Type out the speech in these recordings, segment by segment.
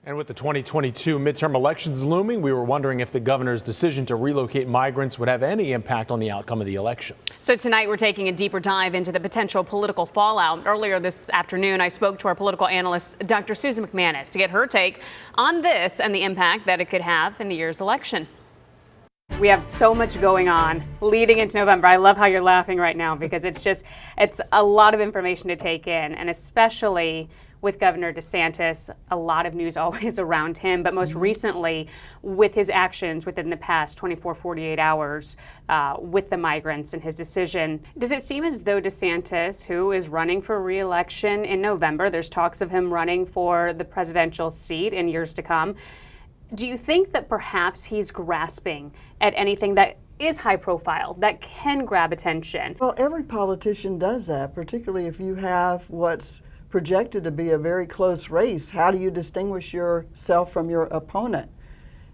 And with the 2022 midterm elections looming, we were wondering if the governor's decision to relocate migrants would have any impact on the outcome of the election. So tonight we're taking a deeper dive into the potential political fallout. Earlier this afternoon, I spoke to our political analyst, Dr. Susan McManus, to get her take on this and the impact that it could have in the year's election. We have so much going on leading into November. I love how you're laughing right now because it's a lot of information to take in, and especially with Governor DeSantis, a lot of news always around him, but most recently with his actions within the past 24, 48 hours with the migrants and his decision. Does it seem as though DeSantis, who is running for re-election in November, there's talks of him running for the presidential seat in years to come, do you think that perhaps he's grasping at anything that is high profile, that can grab attention? Well, every politician does that, particularly if you have what's projected to be a very close race. How do you distinguish yourself from your opponent?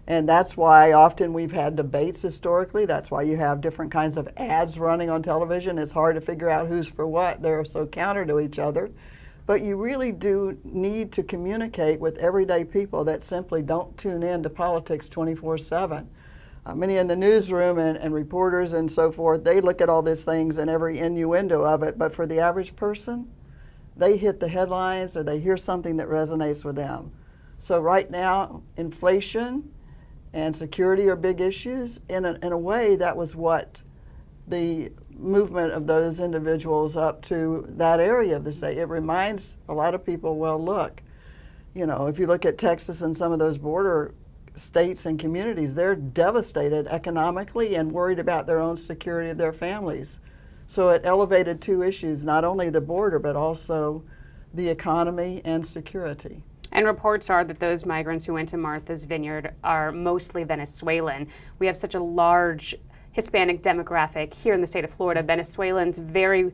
And that's why often we've had debates historically. That's why you have different kinds of ads running on television. It's hard to figure out who's for what. They're so counter to each other. But you really do need to communicate with everyday people that simply don't tune in to politics 24/7. Many in the newsroom and reporters and so forth, they look at all these things and every innuendo of it. But for the average person, they hit the headlines or they hear something that resonates with them. So right now, inflation and security are big issues. In a way, that was what the movement of those individuals up to that area of the state. It reminds a lot of people, well, look, you know, if you look at Texas and some of those border states and communities, they're devastated economically and worried about their own security of their families. So it elevated two issues, not only the border, but also the economy and security. And reports are that those migrants who went to Martha's Vineyard are mostly Venezuelan. We have such a large Hispanic demographic here in the state of Florida. Venezuelans very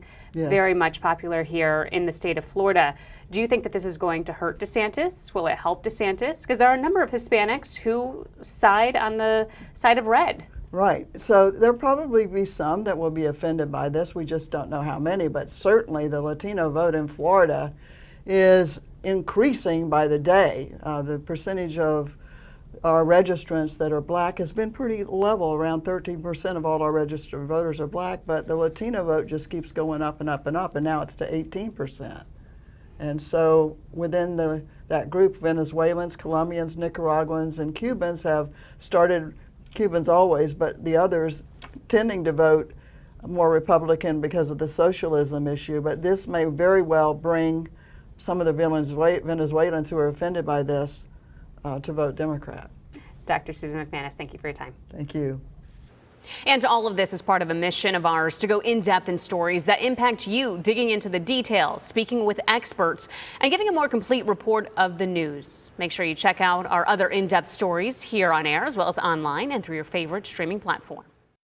much popular here in the state of Florida. Do you think that this is going to hurt DeSantis? Will it help DeSantis? Because there are a number of Hispanics who side on the side of red. Right. So there'll probably be some that will be offended by this. We just don't know how many, but certainly the Latino vote in Florida is increasing by the day. The percentage of our registrants that are black has been pretty level. Around 13% of all our registered voters are black, but the Latino vote just keeps going up and up and up, and now it's to 18%. And so within that group, Venezuelans, Colombians, Nicaraguans, and Cubans have started, Cubans always, but the others tending to vote more Republican because of the socialism issue. But this may very well bring some of the Venezuelans who are offended by this to vote Democrat. Dr. Susan McManus, thank you for your time. Thank you. And all of this is part of a mission of ours to go in depth in stories that impact you, digging into the details, speaking with experts, and giving a more complete report of the news. Make sure you check out our other in-depth stories here on air, as well as online and through your favorite streaming platform.